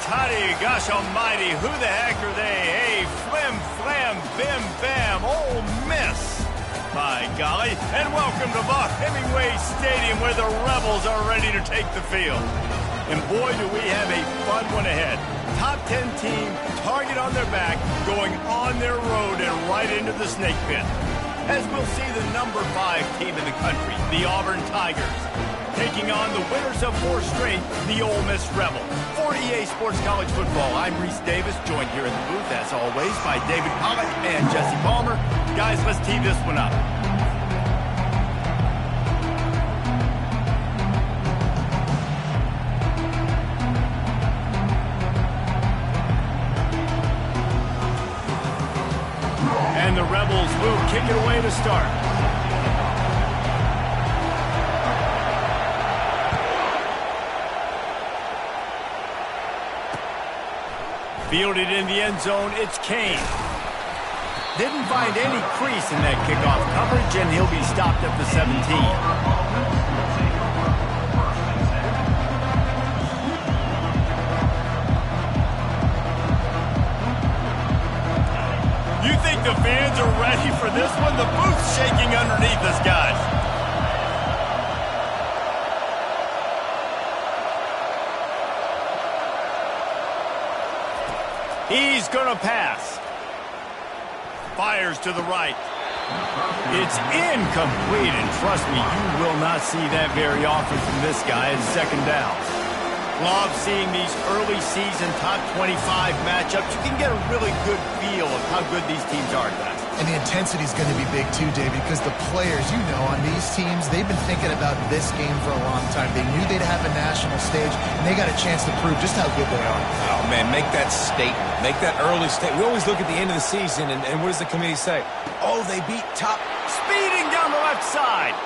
toddy, gosh almighty, who the heck are they? Hey, flim, flam, bim, bam, Ole Miss. My golly, and welcome to Buck Hemingway Stadium where the Rebels are ready to take the field. And boy, do we have a fun one ahead. Top 10 team, target on their back, going on their road and right into the snake pit. As we'll see the number 5 team in the country, the Auburn Tigers, taking on the winners of 4 straight, the Ole Miss Rebels. For EA Sports College Football, I'm Reese Davis, joined here in the booth, as always, by David Pollack and Jesse Palmer. Guys, let's tee this one up. And the Rebels will kick it away to start. Fielded in the end zone, it's Kane. Didn't find any crease in that kickoff coverage, and he'll be stopped at the 17. You think the fans are ready for this one? The booth's shaking underneath us, guys. He's going to pass. Fires to the right. It's incomplete, and trust me, you will not see that very often from this guy at second down. Love seeing these early season top 25 matchups. You can get a really good feel of how good these teams are, guys. And the intensity is going to be big too, David, because the players, you know, on these teams, they've been thinking about this game for a long time. They knew they'd have a national stage, and they got a chance to prove just how good they are. Oh, man, make that statement. Make that early statement. We always look at the end of the season, and what does the committee say? Oh, they beat top. Speeding down the left side.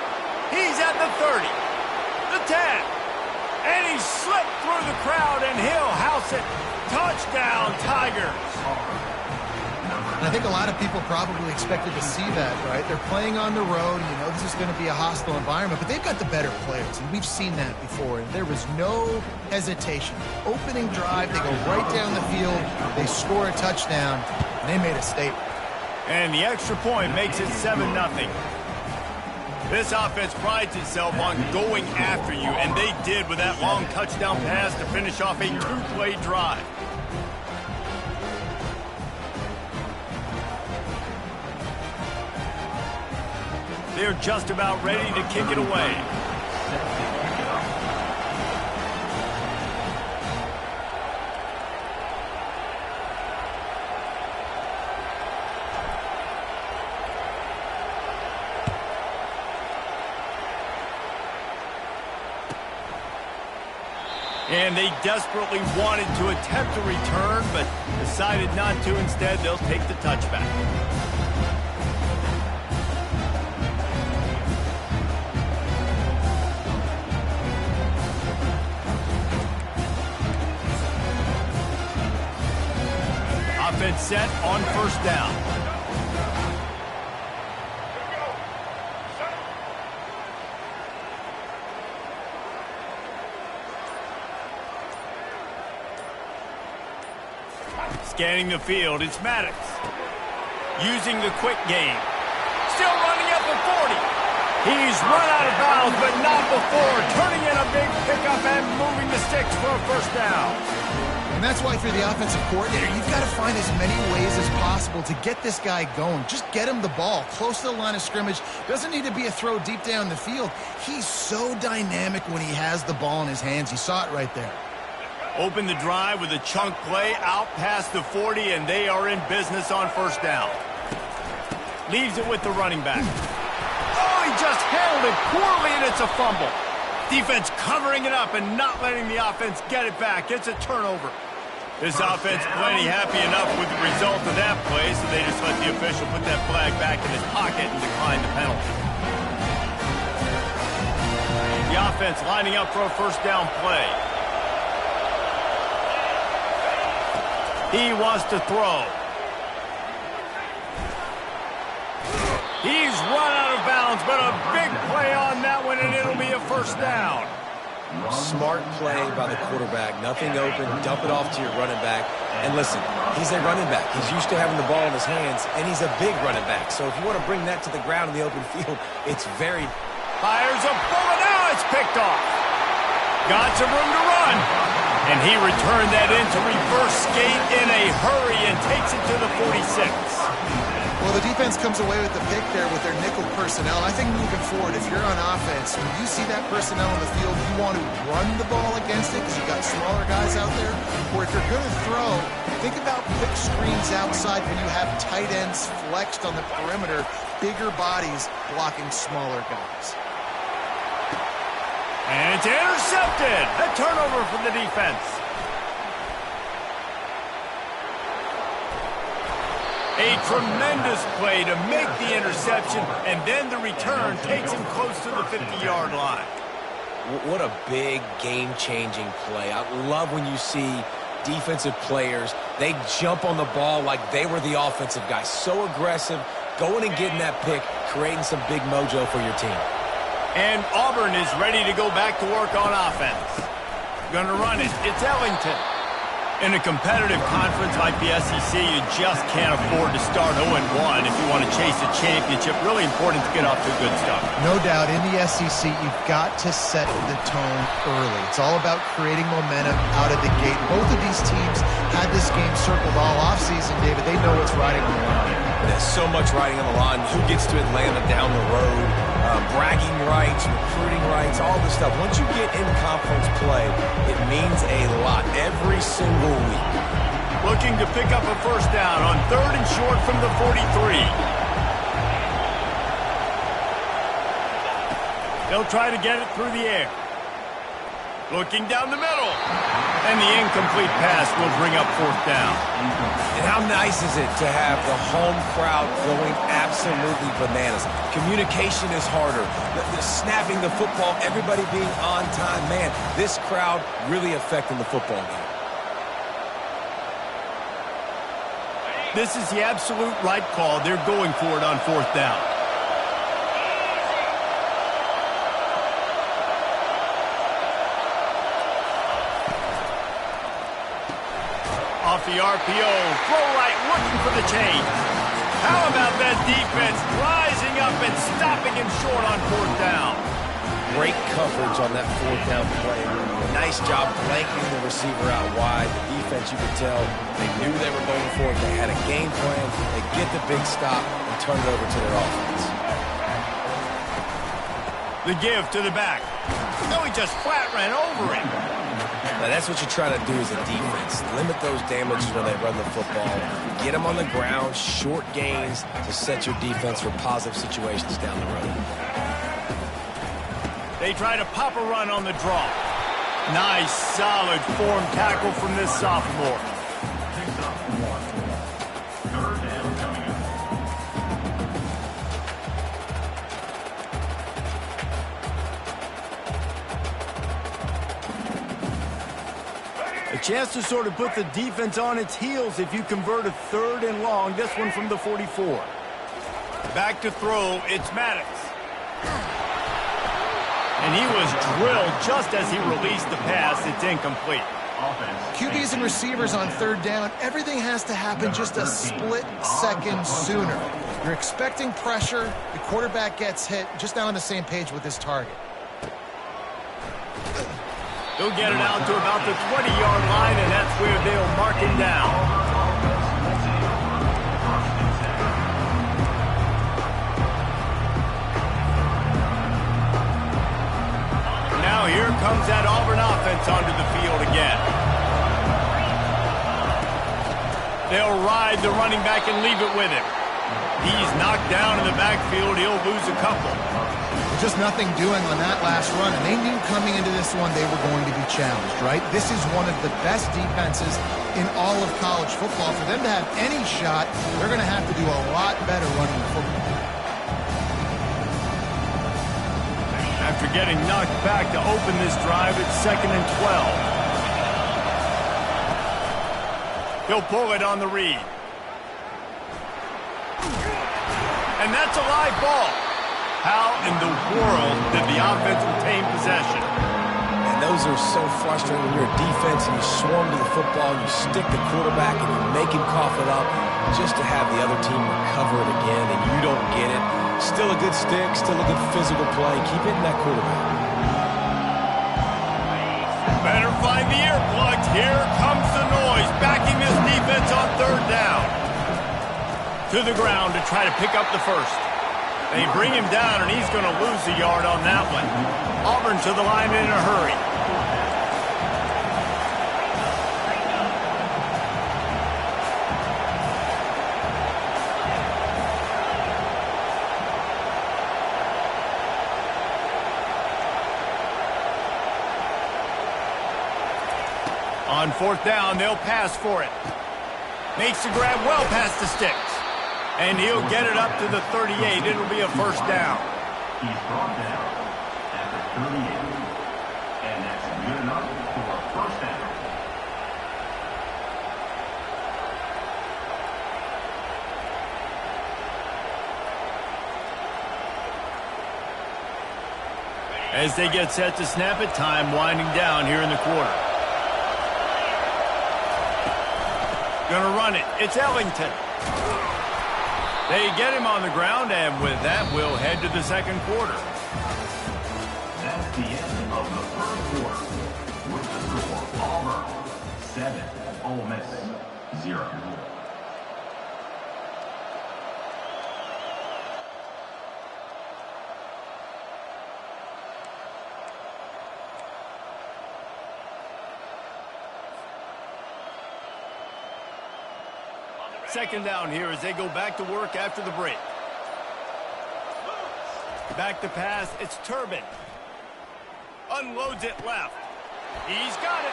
He's at the 30, the 10, and he slipped through the crowd, and he'll house it. Touchdown, Tigers. And I think a lot of people probably expected to see that, right? They're playing on the road. You know, this is going to be a hostile environment, but they've got the better players, and we've seen that before. And there was no hesitation. Opening drive, they go right down the field, they score a touchdown, and they made a statement. And the extra point makes it 7-0. This offense prides itself on going after you, and they did with that long touchdown pass to finish off a 2-play drive. They're just about ready to kick it away. And they desperately wanted to attempt a return, but decided not to. Instead, they'll take the touchback. Offense set on first down. Scanning the field, it's Maddox. Using the quick game. Still running at the 40. He's run out of bounds, but not before. Turning in a big pickup and moving the sticks for a first down. And that's why for the offensive coordinator, you've got to find as many ways as possible to get this guy going. Just get him the ball close to the line of scrimmage. Doesn't need to be a throw deep down the field. He's so dynamic when he has the ball in his hands. You saw it right there. Open the drive with a chunk play out past the 40, and they are in business on first down. Leaves it with the running back. Oh, he just handled it poorly, and it's a fumble. Defense covering it up and not letting the offense get it back. It's a turnover. This offense plenty happy enough with the result of that play, so they just let the official put that flag back in his pocket and decline the penalty. The offense lining up for a first down play. He wants to throw. He's run out of bounds, but a big play on that one, and it'll be a first down. Smart play by the quarterback. Nothing open. Dump it off to your running back. And listen, he's a running back. He's used to having the ball in his hands, and he's a big running back. So if you want to bring that to the ground in the open field, it's very... Fires a bullet. Now it's picked off. Got some room to run. And he returned that into reverse skate in a hurry and takes it to the 46. Well, the defense comes away with the pick there with their nickel personnel. I think moving forward, if you're on offense, when you see that personnel on the field, you want to run the ball against it because you've got smaller guys out there. Or if you're going to throw, think about quick screens outside when you have tight ends flexed on the perimeter, bigger bodies blocking smaller guys. And it's intercepted. A turnover for the defense. A tremendous play to make the interception, and then the return takes him close to the 50-yard line. What a big game-changing play. I love when you see defensive players, they jump on the ball like they were the offensive guy. So aggressive, going and getting that pick, creating some big mojo for your team. And Auburn is ready to go back to work on offense. Gonna run it. It's Ellington. In a competitive conference like the SEC, you just can't afford to start 0-1 if you want to chase a championship. Really important to get off to a good start. No doubt, in the SEC, you've got to set the tone early. It's all about creating momentum out of the gate. Both of these teams had this game circled all offseason, David. They know what's riding on the line. There's so much riding on the line. Who gets to Atlanta down the road? Bragging rights, recruiting rights, all this stuff. Once you get in conference play, it means a lot every single week. Looking to pick up a first down on 3rd and short from the 43. They'll try to get it through the air. Looking down the middle. And the incomplete pass will bring up 4th down. And how nice is it to have the home crowd going absolutely bananas? Communication is harder. The snapping the football, everybody being on time. Man, this crowd really affecting the football game. This is the absolute right call. They're going for it on 4th down. Off the RPO, throw right, looking for the change. How about that defense rising up and stopping him short on 4th down? Great coverage on that 4th down play. Nice job blanking the receiver out wide. The defense, you could tell, they knew they were going for it. They had a game plan. They get the big stop and turn it over to their offense. The give to the back. No, he just flat ran over him. Now, that's what you try to do as a defense. Limit those damages when they run the football. Get them on the ground, short gains to set your defense for positive situations down the road. They try to pop a run on the draw. Nice, solid form tackle from this sophomore. A chance to sort of put the defense on its heels if you convert a 3rd and long. This one from the 44. Back to throw, it's Maddox. And he was drilled just as he released the pass. It's incomplete. QBs and receivers on 3rd down, everything has to happen just a split second sooner. You're expecting pressure, the quarterback gets hit, just not on the same page with his target. He'll get it out to about the 20-yard line, and that's where they'll mark him down. Now here comes that Auburn offense onto the field again. They'll ride the running back and leave it with him. He's knocked down in the backfield. He'll lose a couple. Just nothing doing on that last run, and they knew coming into this one they were going to be challenged, right? This is one of the best defenses in all of college football. For them to have any shot, they're going to have to do a lot better running the football. After getting knocked back to open this drive, it's 2nd and 12. He'll pull it on the read. And that's a live ball. How in the world did the offense retain possession? And those are so frustrating when you're a defense and you swarm to the football, and you stick the quarterback, and you make him cough it up just to have the other team recover it again, and you don't get it. Still a good stick, still a good physical play. Keep hitting that quarterback. Better find the earplugs. Here comes the noise, backing this defense on third down. To the ground to try to pick up the first. They bring him down, and he's going to lose a yard on that one. Auburn to the line in a hurry. On fourth down, they'll pass for it. Makes the grab well past the sticks. And he'll get it up to the 38. It'll be a first down. He's brought down at the 38. And that's good enough for a first down. As they get set to snap it, time winding down here in the quarter. Gonna run it. It's Ellington. They get him on the ground, and with that, we'll head to the second quarter. That's the end of the third quarter. With the score, Auburn 7, Ole Miss 0. Second down here as they go back to work after the break. Back to pass. It's Turbin. Unloads it left. He's got it.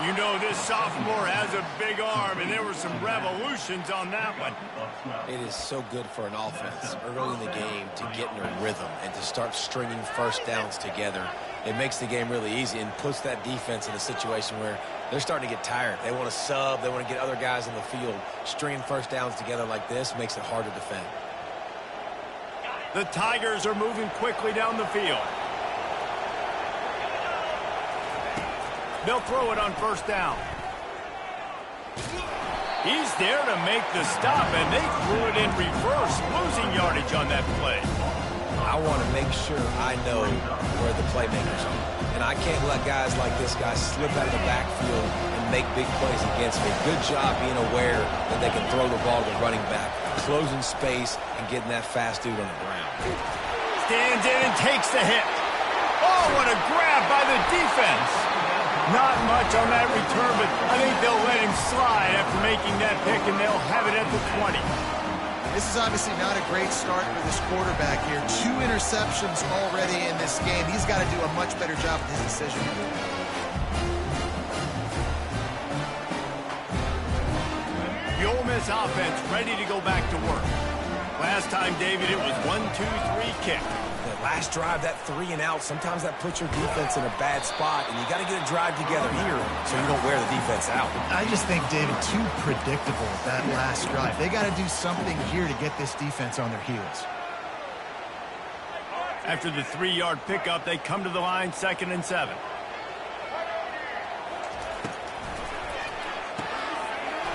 You know this sophomore has a big arm, and there were some revolutions on that one. It is so good for an offense early in the game to get in a rhythm and to start stringing first downs together. It makes the game really easy and puts that defense in a situation where they're starting to get tired. They want to sub. They want to get other guys on the field. Stringing first downs together like this makes it hard to defend. The Tigers are moving quickly down the field. They'll throw it on first down. He's there to make the stop, and they threw it in reverse, losing yardage on that play. I want to make sure I know where the playmakers are. And I can't let guys like this guy slip out of the backfield and make big plays against me. Good job being aware that they can throw the ball to the running back, closing space, and getting that fast dude on the ground. Stands in and takes the hit. Oh, what a grab by the defense. Not much on that return, but I think they'll let him slide after making that pick, and they'll have it at the 20. This is obviously not a great start for this quarterback here. 2 interceptions already in this game. He's got to do a much better job with his decision. The Ole Miss offense ready to go back to work. Last time, David, it was 1-2-3 kick. That last drive, that 3 and out, sometimes that puts your defense in a bad spot, and you got to get a drive together here so you don't wear the defense out. I just think, David, too predictable that last drive. They got to do something here to get this defense on their heels. After the 3-yard pickup, they come to the line, 2nd and 7.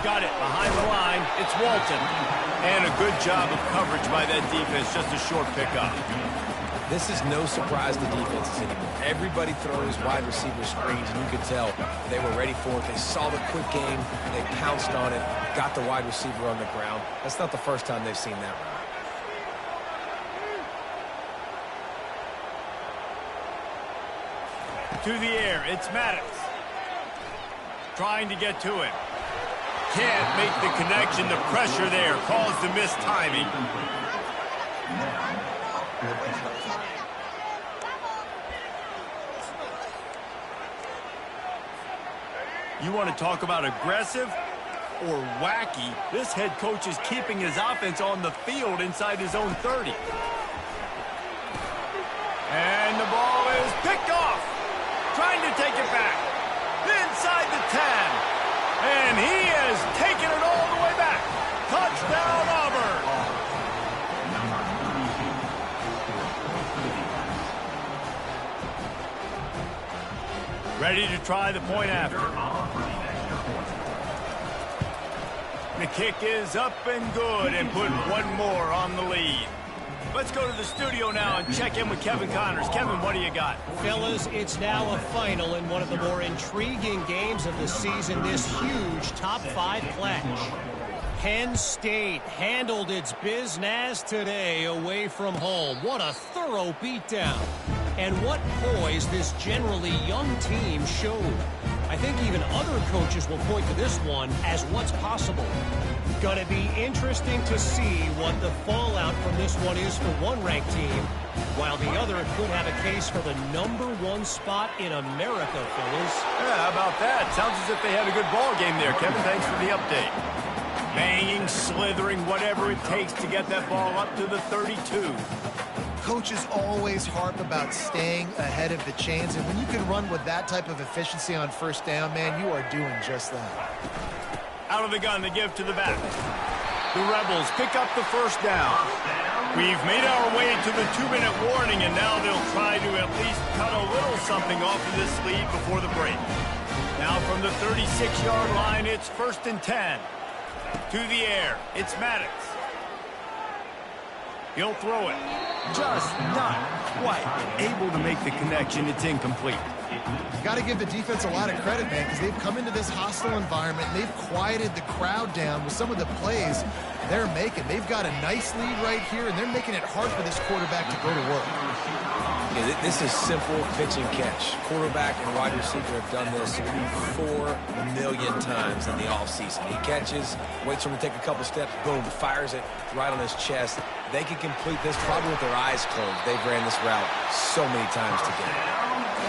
Got it behind the line. It's Walton. And a good job of coverage by that defense, just a short pickup. This is no surprise to defenses anymore. Everybody throws wide receiver screens, and you could tell they were ready for it. They saw the quick game, they pounced on it, got the wide receiver on the ground. That's not the first time they've seen that run. To the air, it's Maddox. Trying to get to him. Can't make the connection. The pressure there caused the missed timing. You want to talk about aggressive or wacky? This head coach is keeping his offense on the field inside his own 30. And the ball is picked off. Trying to take it back. Inside the 10. And he has taken it all the way back. Touchdown, Auburn. Ready to try the point after. The kick is up and good and put one more on the lead. Let's go to the studio now and check in with Kevin Connors. Kevin, what do you got? Fellas, it's now a final in one of the more intriguing games of the season, this huge top 5 clash. Penn State handled its business today away from home. What a thorough beatdown. And what poise this generally young team showed. I think even other coaches will point to this one as what's possible. Gonna be interesting to see what the fallout from this one is for one ranked team, while the other could have a case for the #1 spot in America, fellas. Yeah, how about that? Sounds as if they had a good ball game there, Kevin. Thanks for the update. Banging, slithering, whatever it takes to get that ball up to the 32. Coaches always harp about staying ahead of the chains, and when you can run with that type of efficiency on first down, man, you are doing just that. Out of the gun to give to the back. The Rebels pick up the first down. We've made our way to the 2-minute warning, and now they'll try to at least cut a little something off of this lead before the break. Now from the 36-yard line, it's 1st and 10. To the air, it's Maddox. He'll throw it. Just not quite able to make the connection. It's incomplete. Got to give the defense a lot of credit, man, because they've come into this hostile environment and they've quieted the crowd down with some of the plays they're making. They've got a nice lead right here, and they're making it hard for this quarterback to go to work. Yeah, this is simple pitch and catch. Quarterback and wide receiver have done this 4 million times in the offseason. He catches, waits for him to take a couple steps, boom, fires it right on his chest. They can complete this probably with their eyes closed. They've ran this route so many times together.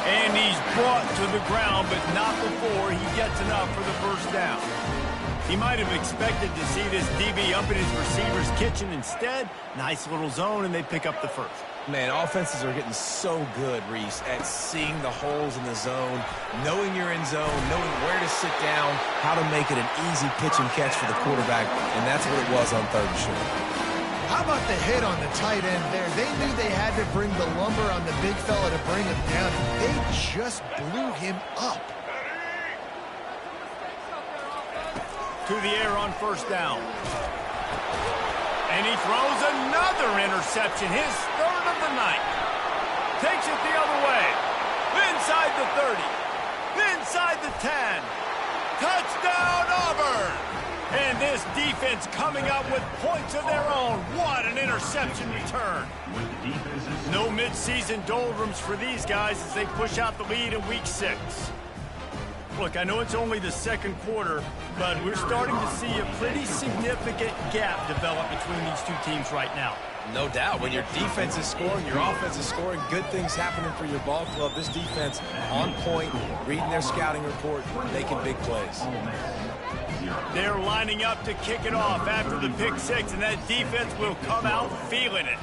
And he's brought to the ground, but not before he gets enough for the first down. He might have expected to see this DB up in his receiver's kitchen. Instead, nice little zone, and they pick up the first. Man, offenses are getting so good, Reese, at seeing the holes in the zone, knowing you're in zone, knowing where to sit down, how to make it an easy pitch and catch for the quarterback, and that's what it was on 3rd and short. How about the hit on the tight end there? They knew they had to bring the lumber on the big fella to bring him down, and they just blew him up. To the air on 1st down. And he throws another interception, his 3rd of the night. Takes it the other way. Inside the 30. Inside the 10. Touchdown, Auburn! And this defense coming up with points of their own. What an interception return. No midseason doldrums for these guys as they push out the lead in week 6. Look, I know it's only the 2nd quarter, but we're starting to see a pretty significant gap develop between these two teams right now. No doubt. When your defense is scoring, your offense is scoring, good things happening for your ball club. This defense on point, reading their scouting report, making big plays. They're lining up to kick it off after the pick 6, and that defense will come out feeling it.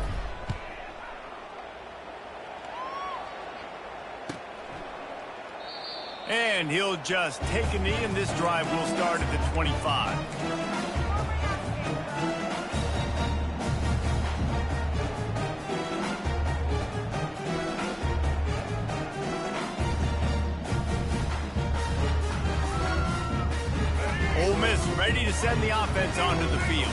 And he'll just take a knee, and this drive will start at the 25. Ole Miss ready to send the offense onto the field.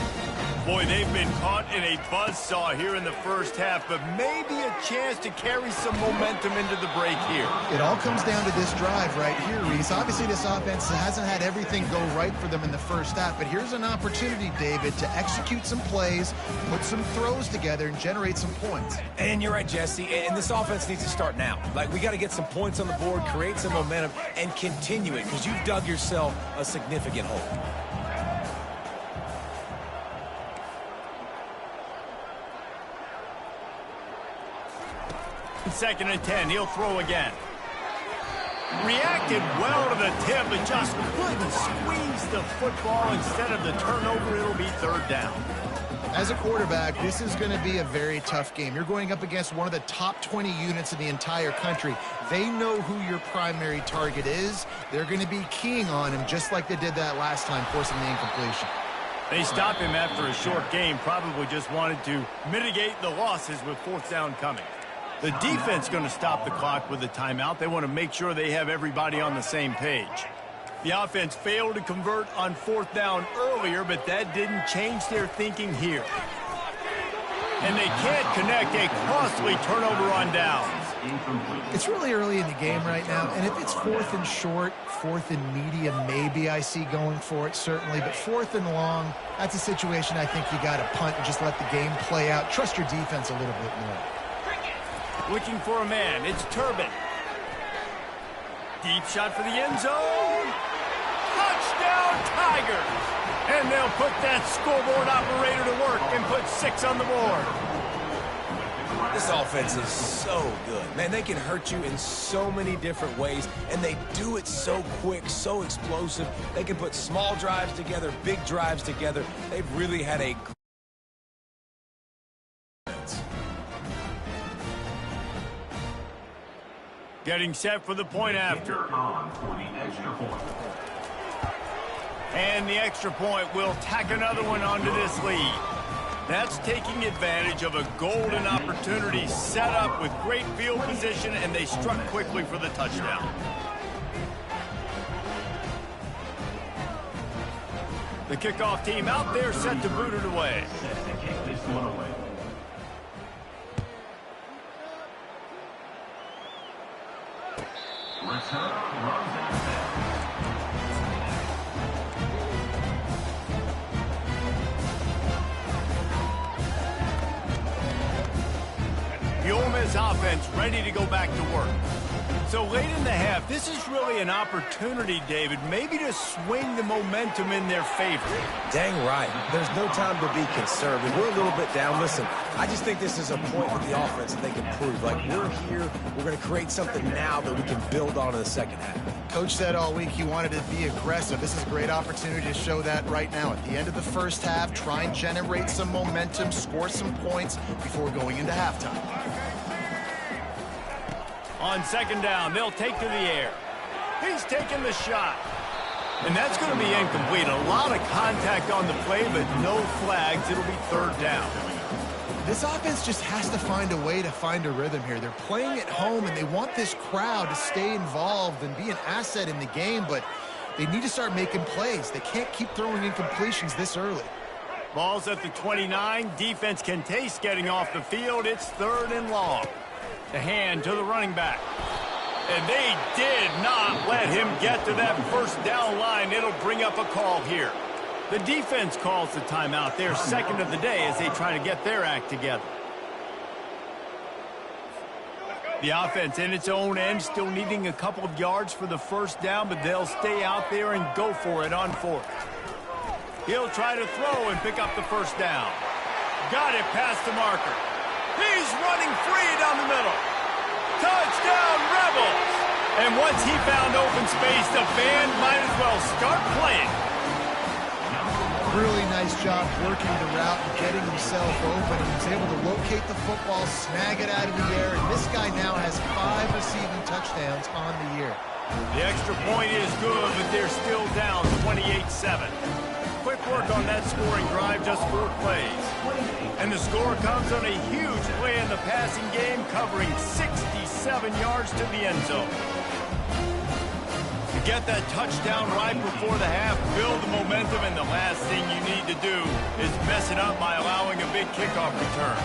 Boy, they've been caught in a buzzsaw here in the first half, but maybe a chance to carry some momentum into the break here. It all comes down to this drive right here, Reese. Obviously, this offense hasn't had everything go right for them in the first half, but here's an opportunity, David, to execute some plays, put some throws together, and generate some points. And you're right, Jesse, and this offense needs to start now. Like, we got to get some points on the board, create some momentum, and continue it, because you've dug yourself a significant hole. 2nd and 10. He'll throw again. Reacted well to the tip, but just couldn't squeeze the football. Instead of the turnover, it'll be 3rd down. As a quarterback, this is going to be a very tough game. You're going up against one of the top 20 units in the entire country. They know who your primary target is. They're going to be keying on him just like they did that last time, forcing the incompletion. They stop him after a short game, probably just wanted to mitigate the losses with 4th down coming. The defense going to stop the clock with a timeout. They want to make sure they have everybody on the same page. The offense failed to convert on 4th down earlier, but that didn't change their thinking here. And they can't connect a costly turnover on downs. It's really early in the game right now, and if it's 4th and short, 4th and medium, maybe I see going for it, certainly. But 4th and long, that's a situation I think you got to punt and just let the game play out. Trust your defense a little bit more. Looking for a man. It's Turbin. Deep shot for the end zone. Touchdown, Tigers! And they'll put that scoreboard operator to work and put 6 on the board. This offense is so good. Man, they can hurt you in so many different ways, and they do it so quick, so explosive. They can put small drives together, big drives together. They've really had a getting set for the point after. And the extra point will tack another one onto this lead. That's taking advantage of a golden opportunity set up with great field position, and they struck quickly for the touchdown. The kickoff team out there set to boot it away. The Ole Miss offense ready to go back to work. So late in the half, this is really an opportunity, David, maybe to swing the momentum in their favor. Dang right. There's no time to be concerned. We're a little bit down. Listen, I just think this is a point with the offense that they can prove. Like, we're here, we're going to create something now that we can build on in the second half. Coach said all week he wanted to be aggressive. This is a great opportunity to show that right now. At the end of the first half, try and generate some momentum, score some points before going into halftime. On 2nd down, they'll take to the air. He's taking the shot. And that's going to be incomplete. A lot of contact on the play, but no flags. It'll be 3rd down. This offense just has to find a way to find a rhythm here. They're playing at home, and they want this crowd to stay involved and be an asset in the game, but they need to start making plays. They can't keep throwing incompletions this early. Ball's at the 29. Defense can taste getting off the field. It's 3rd and long. The hand to the running back. And they did not let him get to that 1st down line. It'll bring up a call here. The defense calls the timeout. Their 2nd of the day as they try to get their act together. The offense in its own end still needing a couple of yards for the 1st down, but they'll stay out there and go for it on 4th. He'll try to throw and pick up the 1st down. Got it past the marker. He's running free down the middle. Touchdown, Rebels! And once he found open space, the band might as well start playing. Really nice job working the route and getting himself open. He was able to locate the football, snag it out of the air, and this guy now has 5 receiving touchdowns on the year. The extra point is good, but they're still down 28-7. Quick work on that scoring drive, just 4 plays. And the score comes on a huge play in the passing game, covering 67 yards to the end zone. To get that touchdown right before the half, build the momentum, and the last thing you need to do is mess it up by allowing a big kickoff return.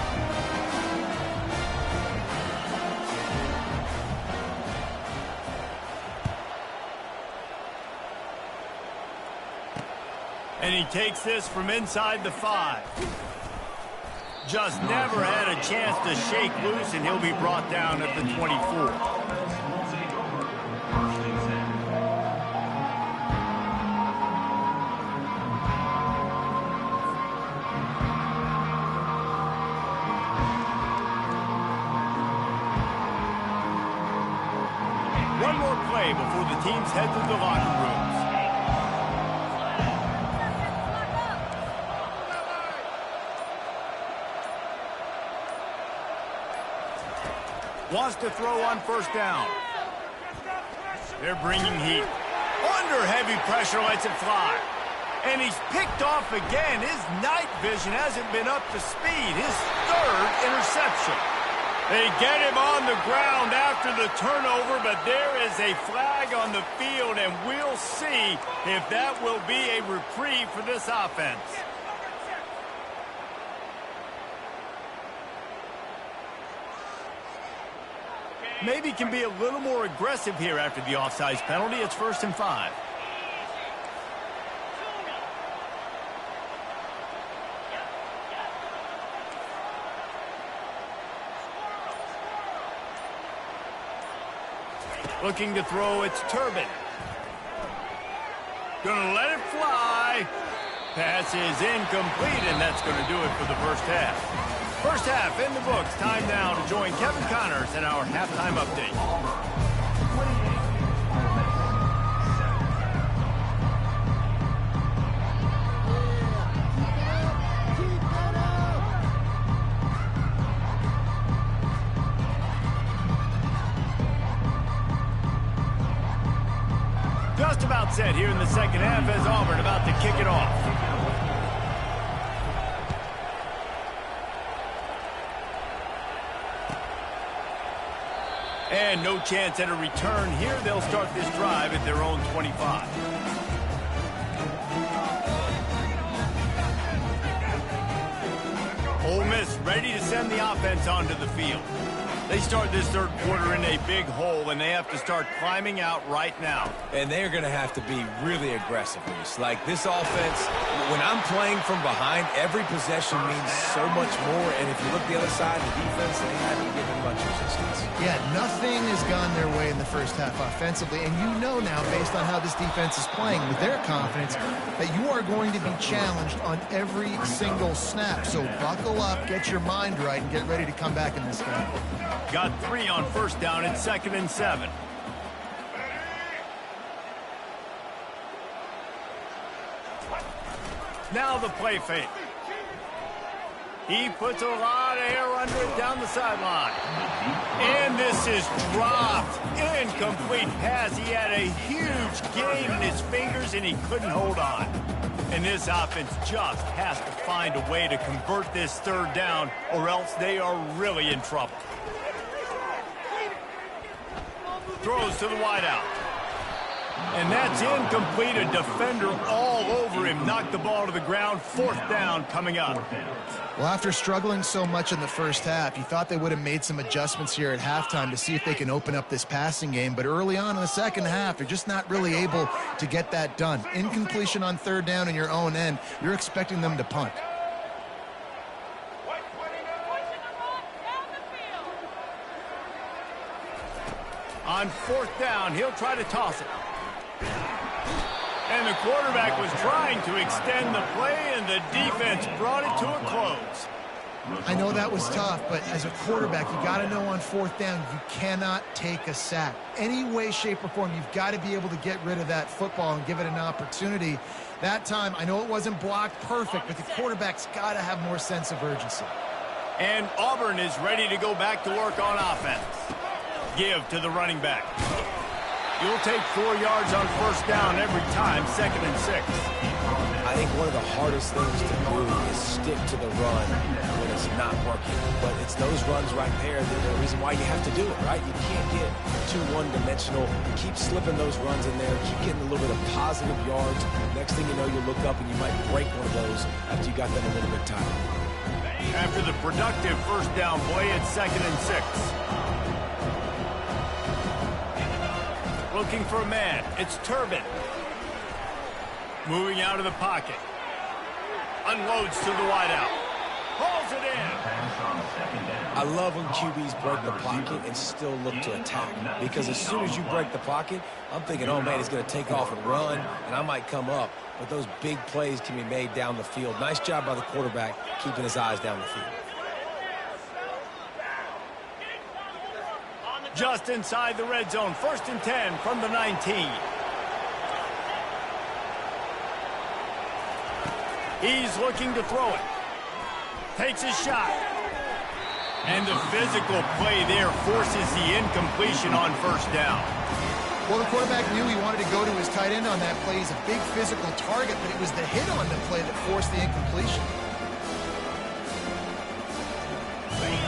And he takes this from inside the 5. Just never had a chance to shake loose, and he'll be brought down at the 24. One more play before the teams head to the locker rooms. Wants to throw on 1st down. They're bringing heat. Under heavy pressure, lets it fly. And he's picked off again. His night vision hasn't been up to speed. His 3rd interception. They get him on the ground after the turnover, but there is a flag on the field, and we'll see if that will be a reprieve for this offense. Maybe can be a little more aggressive here after the offsides penalty. It's 1st and 5. Looking to throw, it's Turbin. Gonna let it fly. Pass is incomplete, and that's going to do it for the first half. First half in the books. Time now to join Kevin Connors in our halftime update. Just about set here in the second half as Auburn about to kick it off. And no chance at a return here. They'll start this drive at their own 25. Ole Miss ready to send the offense onto the field. They start this third quarter in a big hole, and they have to start climbing out right now. And they're going to have to be really aggressive, Reese. Like this offense, when I'm playing from behind, every possession means so much more. And if you look the other side, the defense, they haven't given much resistance. Yeah, nothing has gone their way in the first half offensively. And you know now, based on how this defense is playing, with their confidence, that you are going to be challenged on every single snap. So buckle up, get your mind right, and get ready to come back in this game. Got 3 on first down at 2nd and 7. Now the play fake. He puts a lot of air under it down the sideline. And this is dropped. Incomplete pass. He had a huge gain in his fingers, and he couldn't hold on. And this offense just has to find a way to convert this third down, or else they are really in trouble. Throws to the wideout. And that's incomplete. A defender all over him. Knocked the ball to the ground. 4th down coming up. Well, after struggling so much in the first half, you thought they would have made some adjustments here at halftime to see if they can open up this passing game. But early on in the second half, they're just not really able to get that done. Incompletion on third down in your own end. You're expecting them to punt. On 4th down, he'll try to toss it. And the quarterback was trying to extend the play, and the defense brought it to a close. I know that was tough, but as a quarterback, you got to know on 4th down, you cannot take a sack. Any way, shape, or form, you've got to be able to get rid of that football and give it an opportunity. That time, I know it wasn't blocked perfect, but the quarterback's got to have more sense of urgency. And Auburn is ready to go back to work on offense. Give to the running back. You'll take 4 yards on first down every time, 2nd and 6. I think one of the hardest things to do is stick to the run when it's not working. But it's those runs right there that are the reason why you have to do it, right? You can't get too one-dimensional. Keep slipping those runs in there. Keep getting a little bit of positive yards. Next thing you know, you look up and you might break one of those after you got them a little bit tired. After the productive first down play, it's 2nd and 6. Looking for a man. It's Turbin. Moving out of the pocket. Unloads to the wideout. Hauls it in. I love when QBs break the pocket and still look to attack. Because as soon as you break the pocket, I'm thinking, oh, man, he's going to take off and run, and I might come up. But those big plays can be made down the field. Nice job by the quarterback keeping his eyes down the field. Just inside the red zone. 1st and 10 from the 19. He's looking to throw it. Takes his shot. And the physical play there forces the incompletion on first down. Well, the quarterback knew he wanted to go to his tight end on that play. He's a big physical target, but it was the hit on the play that forced the incompletion.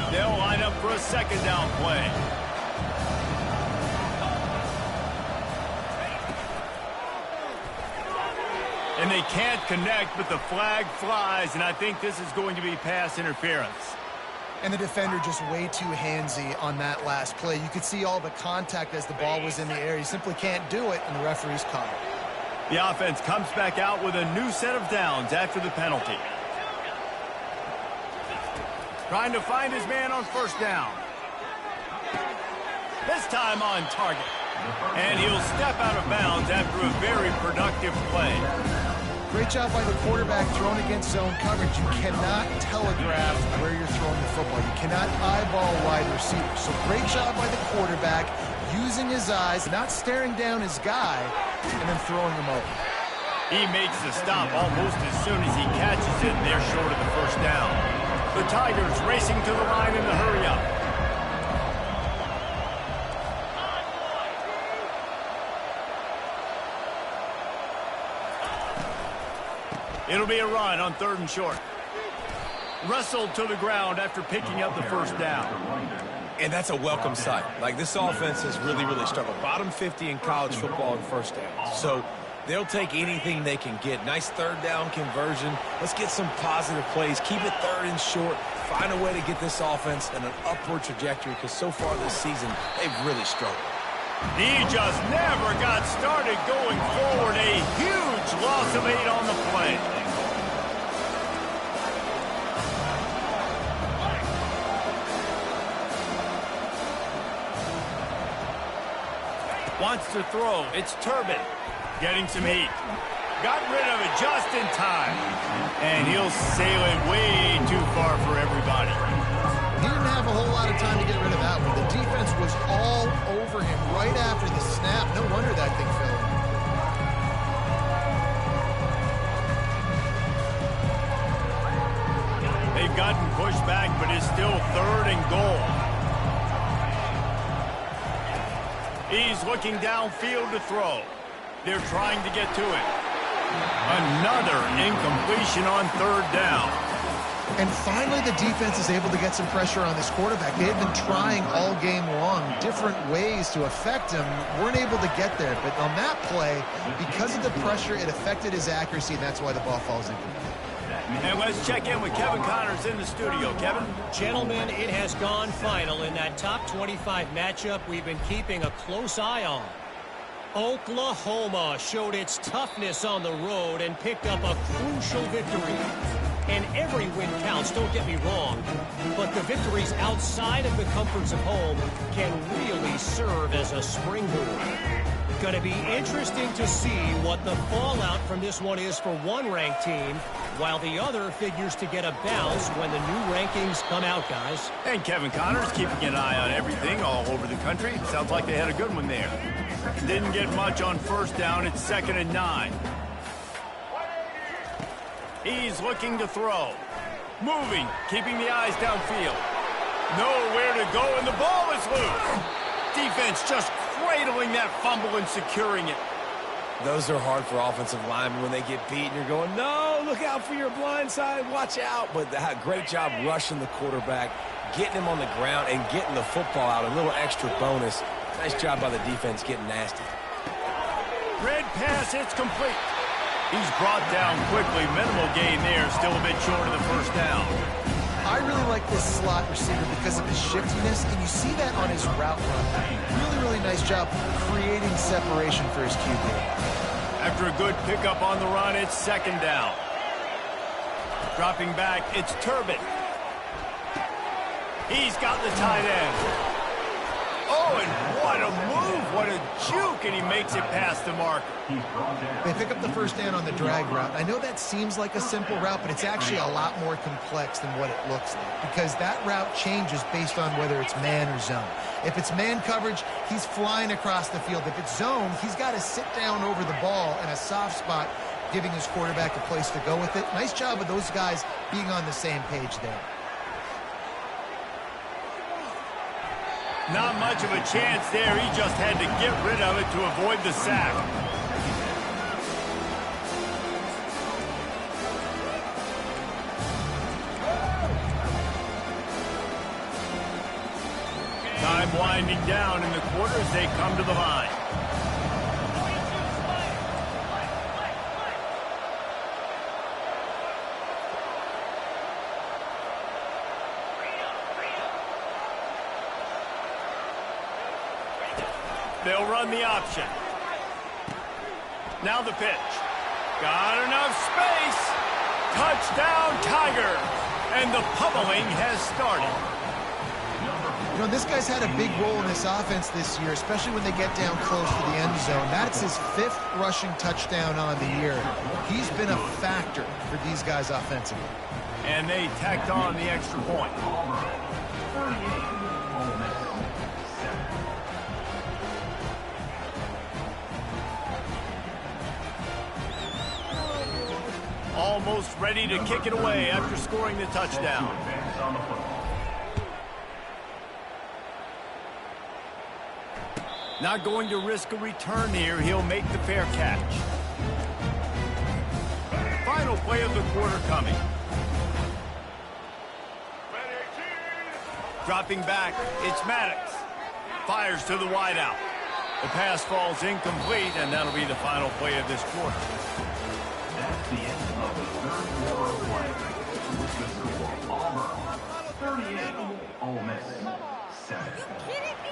They'll line up for a second down play. And they can't connect, but the flag flies, and I think this is going to be pass interference. And the defender just way too handsy on that last play. You could see all the contact as the ball was in the air. He simply can't do it, and the referee's caught it. The offense comes back out with a new set of downs after the penalty. Trying to find his man on first down. This time on target. And he'll step out of bounds after a very productive play. Great job by the quarterback thrown against zone coverage. You cannot telegraph where you're throwing the football. You cannot eyeball wide receivers. So great job by the quarterback using his eyes, not staring down his guy, and then throwing him over. He makes the stop almost as soon as he catches it, and they're short of the first down. The Tigers racing to the line in the hurry-up. It'll be a run on 3rd and short. Wrestled to the ground after picking up the first down. And that's a welcome sight. Like, this offense has really, really struggled. Bottom 50 in college football in first downs. So they'll take anything they can get. Nice 3rd down conversion. Let's get some positive plays. Keep it 3rd and short. Find a way to get this offense in an upward trajectory, because so far this season, they've really struggled. He just never got started going forward. A huge loss of 8 on the play. Wants to throw. It's Turbin. Getting some heat. Got rid of it just in time. And he'll sail it way too far for everybody. He didn't have a whole lot of time to get rid of that one. The defense was all over him right after the snap. No wonder that thing fell in. They've gotten pushed back, but it's still 3rd and goal. He's looking downfield to throw. They're trying to get to it. Another incompletion on 3rd down. And finally, the defense is able to get some pressure on this quarterback. They had been trying all game long different ways to affect him. Weren't able to get there. But on that play, because of the pressure, it affected his accuracy, and that's why the ball falls incomplete. And let's check in with Kevin Connors in the studio. Kevin? Gentlemen, it has gone final in that top 25 matchup we've been keeping a close eye on. Oklahoma showed its toughness on the road and picked up a crucial victory. And every win counts, don't get me wrong, but the victories outside of the comforts of home can really serve as a springboard. Going to be interesting to see what the fallout from this one is for one ranked team, while the other figures to get a bounce when the new rankings come out, guys. And Kevin Connors keeping an eye on everything all over the country. Sounds like they had a good one there. Didn't get much on first down. It's 2nd and 9. He's looking to throw. Moving, keeping the eyes downfield. Nowhere to go, and the ball is loose. Defense just cradling that fumble and securing it. Those are hard for offensive linemen when they get beat and you're going, no, look out for your blind side, watch out. But great job rushing the quarterback, getting him on the ground, and getting the football out. A little extra bonus. Nice job by the defense getting nasty. Red pass, it's complete. He's brought down quickly. Minimal gain there, still a bit short of the first down. I really like this slot receiver because of his shiftiness, and you see that on his route run. Really, really nice job creating separation for his QB. After a good pickup on the run, it's 2nd down. Dropping back, it's Turbin. He's got the tight end. Oh, and what a move, what a juke, and he makes it past the marker. They pick up the first down on the drag route. I know that seems like a simple route, but it's actually a lot more complex than what it looks like, because that route changes based on whether it's man or zone. If it's man coverage, he's flying across the field. If it's zone, he's got to sit down over the ball in a soft spot, giving his quarterback a place to go with it. Nice job of those guys being on the same page there. Not much of a chance there. He just had to get rid of it to avoid the sack. Time winding down in the quarter as they come to the line. They'll run the option. Now the pitch. Got enough space. Touchdown, Tigers. And the pummeling has started. You know, this guy's had a big role in this offense this year, especially when they get down close to the end zone. That's his 5th rushing touchdown on the year. He's been a factor for these guys offensively. And they tacked on the extra point. Almost ready to kick it away after scoring the touchdown. Not going to risk a return here. He'll make the fair catch. Final play of the quarter coming. Dropping back, it's Maddox. Fires to the wideout. The pass falls incomplete, and that'll be the final play of this quarter. That's the end of the third quarter of play. With the score, Auburn 38, Ole Miss 7. Are you kidding me?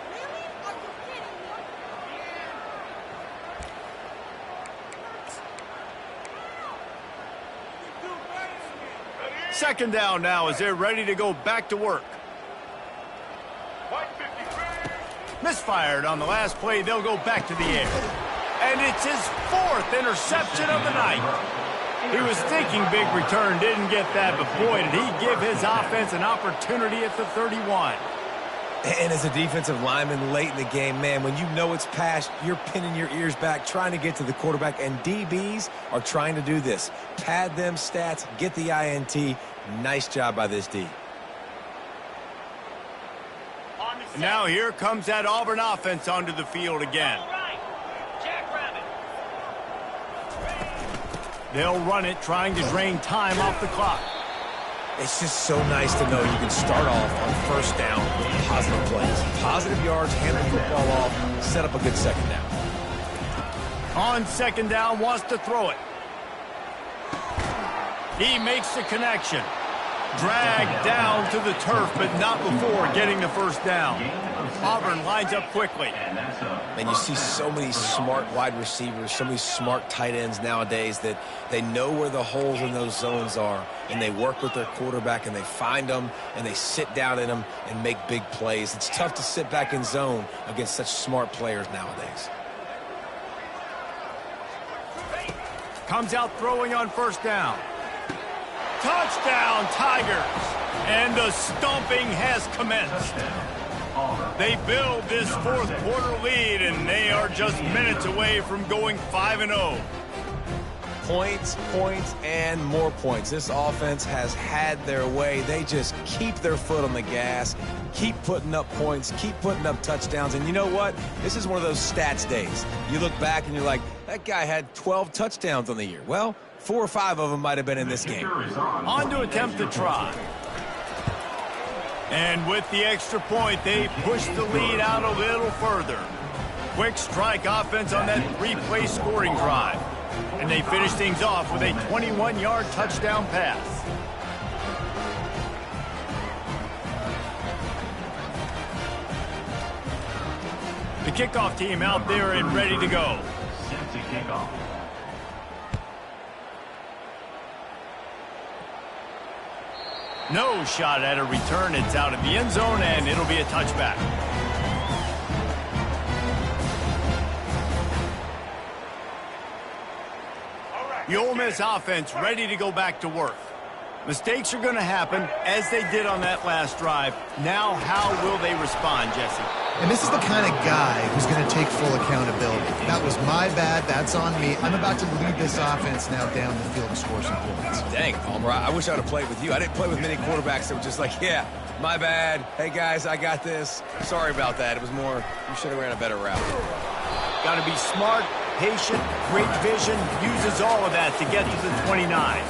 Really? Are you kidding me? Second down now as they're ready to go back to work. Misfired on the last play. They'll go back to the air. And it's his 4th interception of the night. He was thinking big return, didn't get that, but boy, did he give his offense an opportunity at the 31. And as a defensive lineman late in the game, man, when you know it's past, you're pinning your ears back, trying to get to the quarterback, and DBs are trying to do this. Pad them stats, get the INT. Nice job by this D. Now here comes that Auburn offense onto the field again. They'll run it, trying to drain time off the clock. It's just so nice to know you can start off on first down with positive plays. Positive yards, hand the football off, set up a good second down. On second down, wants to throw it. He makes the connection. Dragged down to the turf, but not before getting the first down. Auburn lines up quickly. And you see so many smart wide receivers, so many smart tight ends nowadays that they know where the holes in those zones are, and they work with their quarterback, and they find them, and they sit down in them and make big plays. It's tough to sit back in zone against such smart players nowadays. Comes out throwing on first down. Touchdown, Tigers! And the stomping has commenced. They build this 4th quarter lead, and they are just minutes away from going 5-0. Points, points, and more points. This offense has had their way. They just keep their foot on the gas, keep putting up points, keep putting up touchdowns. And you know what? This is one of those stats days. You look back and you're like, that guy had 12 touchdowns on the year. Well, 4 or 5 of them might have been in this game. On to attempt the try. And with the extra point, they push the lead out a little further. Quick strike offense on that 3-play scoring drive. And they finish things off with a 21-yard touchdown pass. The kickoff team out there and ready to go. Set to kick off. No shot at a return. It's out of the end zone, and it'll be a touchback. The Ole Miss offense ready to go back to work. Mistakes are going to happen, as they did on that last drive. Now, how will they respond, Jesse? And this is the kind of guy who's going to take full accountability. That was my bad. That's on me. I'm about to lead this offense now down the field and score some points. Dang, Palmer, I wish I would have played with you. I didn't play with many quarterbacks that were just like, yeah, my bad. Hey, guys, I got this. Sorry about that. It was more, you should have ran a better route. Got to be smart, patient, great vision. Uses all of that to get to the 29.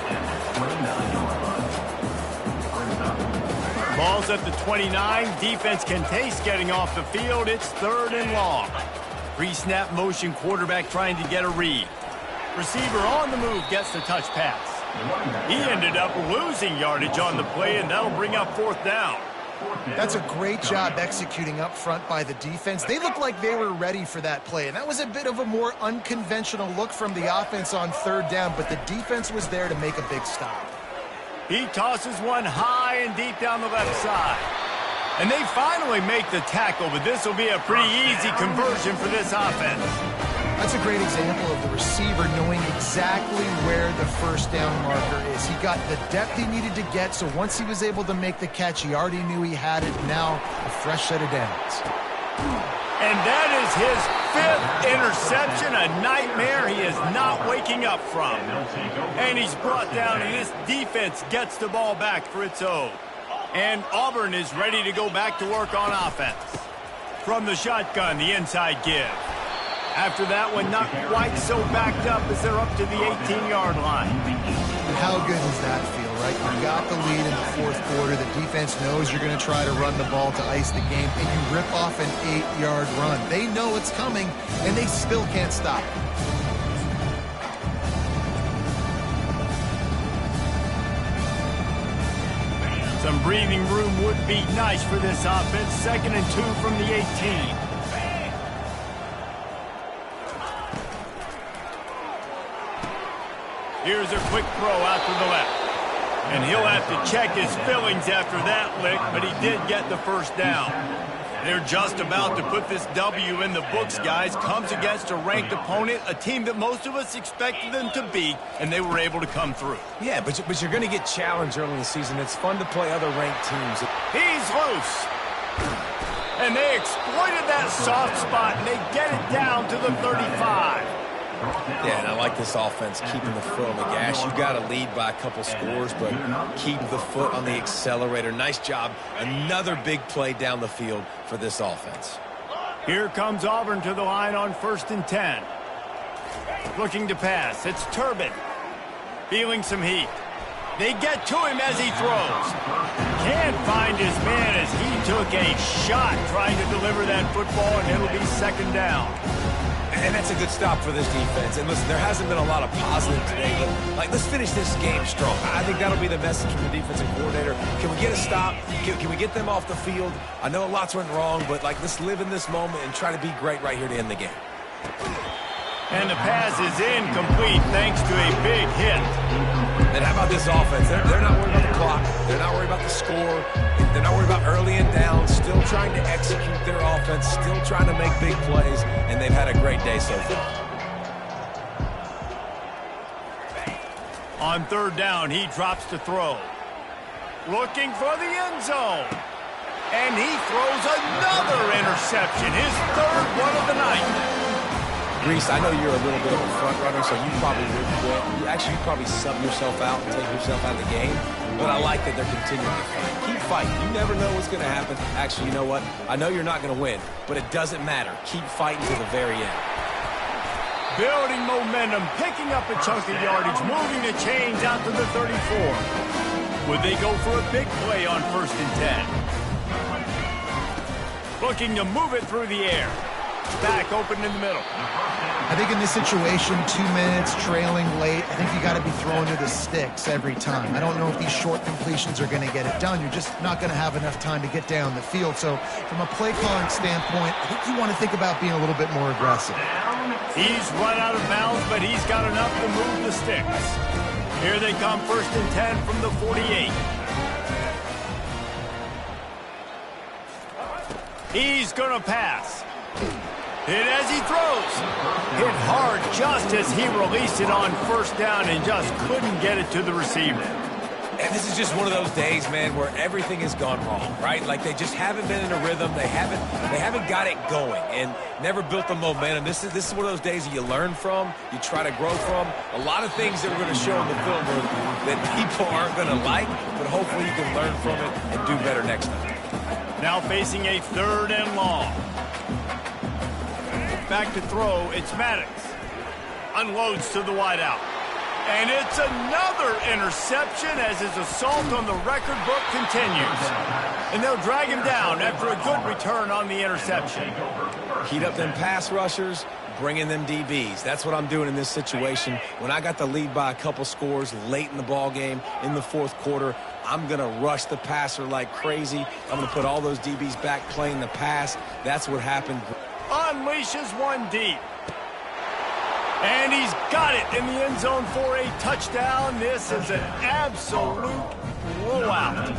Ball's at the 29. Defense can taste getting off the field. It's 3rd and long. Pre-snap motion, quarterback trying to get a read. Receiver on the move gets the touch pass. He ended up losing yardage on the play, and that'll bring up 4th down. That's a great job executing up front by the defense. They looked like they were ready for that play, and that was a bit of a more unconventional look from the offense on 3rd down, but the defense was there to make a big stop. He tosses one high and deep down the left side. And they finally make the tackle, but this will be a pretty easy conversion for this offense. That's a great example of the receiver knowing exactly where the 1st down marker is. He got the depth he needed to get, so once he was able to make the catch, he already knew he had it. Now, a fresh set of downs. And that is his 5th interception, a nightmare he is not waking up from. And he's brought down, and this defense gets the ball back for its own. And Auburn is ready to go back to work on offense. From the shotgun, the inside give. After that one, not quite so backed up as they're up to the 18-yard line. How good does that feel, right? You got the lead in the 4th quarter. The defense knows you're going to try to run the ball to ice the game, and you rip off an 8-yard run. They know it's coming, and they still can't stop it. Some breathing room would be nice for this offense. 2nd and 2 from the 18. Here's a quick throw out to the left. And he'll have to check his fillings after that lick, but he did get the 1st down. They're just about to put this W in the books, guys. Comes against a ranked opponent, a team that most of us expected them to beat, and they were able to come through. Yeah, but you're going to get challenged early in the season. It's fun to play other ranked teams. He's loose. And they exploited that soft spot, and they get it down to the 35. Yeah, and I like this offense keeping the foot on the gas. You got to lead by a couple scores, but keep the foot on the accelerator. Nice job. Another big play down the field for this offense. Here comes Auburn to the line on 1st and 10. Looking to pass. It's Turbin. Feeling some heat. They get to him as he throws. Can't find his man as he took a shot trying to deliver that football, and it'll be 2nd down. And that's a good stop for this defense. And listen, there hasn't been a lot of positive today, but let's finish this game strong. I think that'll be the message from the defensive coordinator. Can we get a stop? Can we get them off the field? I know lots went wrong, but let's live in this moment and try to be great right here to end the game. And the pass is incomplete thanks to a big hit. And how about this offense? They're not worried about the clock. They're not worried about the score. They're not worried about early and down. Still trying to execute their offense. Still trying to make big plays. And they've had a great day so far. On 3rd down, he drops to throw. Looking for the end zone. And he throws another interception. His 3rd one of the night. Reese, I know you're a little bit of a front runner, so you probably would quit. You probably sub yourself out and take yourself out of the game. But I like that they're continuing to fight. Keep fighting. You never know what's going to happen. Actually, you know what? I know you're not going to win, but it doesn't matter. Keep fighting to the very end. Building momentum, picking up a chunk of yardage, moving the chains out to the 34. Would they go for a big play on 1st and 10? Looking to move it through the air. Back open in the middle. I think in this situation, 2 minutes, trailing late, I think you got to be throwing to the sticks every time. I don't know if these short completions are going to get it done. You're just not going to have enough time to get down the field. So from a play calling standpoint, I think you want to think about being a little bit more aggressive. He's run out of bounds, but he's got enough to move the sticks. Here they come, 1st and 10 from the 48. He's going to pass. Hit as he throws. Hit hard just as he released it on 1st down and just couldn't get it to the receiver. And this is just one of those days, man, where everything has gone wrong, right? Like they just haven't been in a rhythm. They haven't got it going and never built the momentum. This is one of those days that you learn from, you try to grow from. A lot of things that we're going to show in the film that people aren't going to like, but hopefully you can learn from it and do better next time. Now facing a 3rd and long. Back to throw, it's Maddox. Unloads to the wideout. And it's another interception as his assault on the record book continues. And they'll drag him down after a good return on the interception. Heat up them pass rushers, bring in them DBs. That's what I'm doing in this situation. When I got the lead by a couple scores late in the ball game, in the fourth quarter, I'm going to rush the passer like crazy. I'm going to put all those DBs back playing the pass. That's what happened. Unleashes one deep. And he's got it in the end zone for a touchdown. This is an absolute blowout.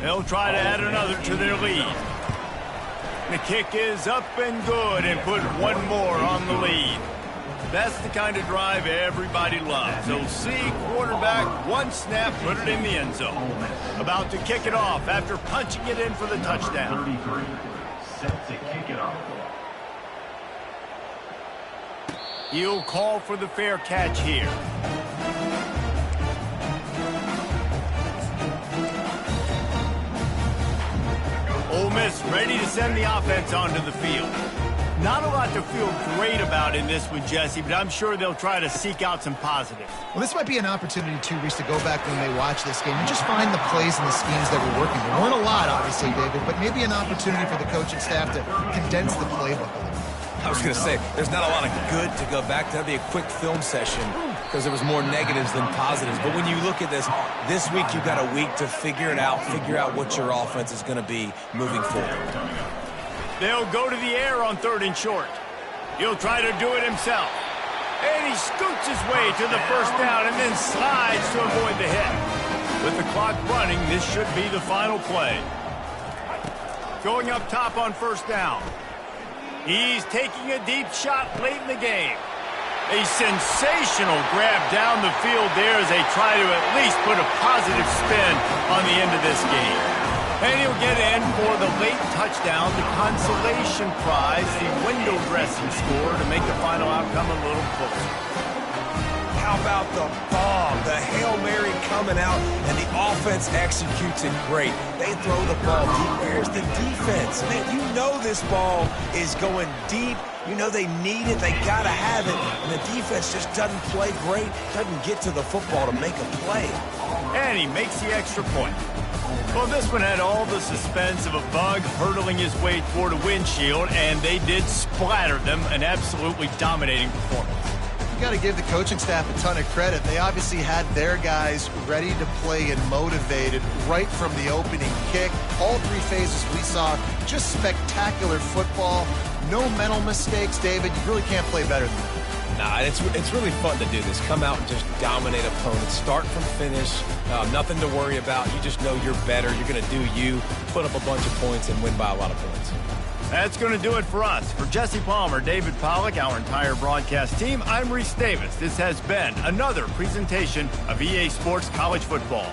They'll try to add another to their lead. The kick is up and good and put one more on the lead. That's the kind of drive everybody loves. So see quarterback, one snap, put it in the end zone. About to kick it off after punching it in for the touchdown. 33, set to kick it off. He'll call for the fair catch here. Ole Miss ready to send the offense onto the field. Not a lot to feel great about in this one, Jesse, but I'm sure they'll try to seek out some positives. Well, this might be an opportunity, too, Reese, to go back when they watch this game and just find the plays and the schemes that were working. There weren't a lot, obviously, David, but maybe an opportunity for the coaching staff to condense the playbook a little. I was going to say, there's not a lot of good to go back to. That'd be a quick film session because there was more negatives than positives. But when you look at this week you've got a week to figure it out, figure out what your offense is going to be moving forward. They'll go to the air on 3rd and short. He'll try to do it himself. And he scoots his way to the first down and then slides to avoid the hit. With the clock running, this should be the final play. Going up top on 1st down. He's taking a deep shot late in the game. A sensational grab down the field there as they try to at least put a positive spin on the end of this game. And he'll get in for the late touchdown, the consolation prize, the window dressing score to make the final outcome a little closer. How about the bomb? The Hail Mary coming out, and the offense executes it great. They throw the ball deep. Where's the defense? Man, you know this ball is going deep. You know they need it. They got to have it. And the defense just doesn't play great, doesn't get to the football to make a play. And he makes the extra point. Well, this one had all the suspense of a bug hurtling his way toward a windshield, and they did splatter them, an absolutely dominating performance. You got to give the coaching staff a ton of credit. They obviously had their guys ready to play and motivated right from the opening kick. All 3 phases we saw, just spectacular football. No mental mistakes, David. You really can't play better than that. Nah, it's really fun to do this. Come out and just dominate opponents. Start from finish. Nothing to worry about. You just know you're better. You're going to do you, put up a bunch of points, and win by a lot of points. That's going to do it for us. For Jesse Palmer, David Pollack, our entire broadcast team, I'm Reese Davis. This has been another presentation of EA Sports College Football.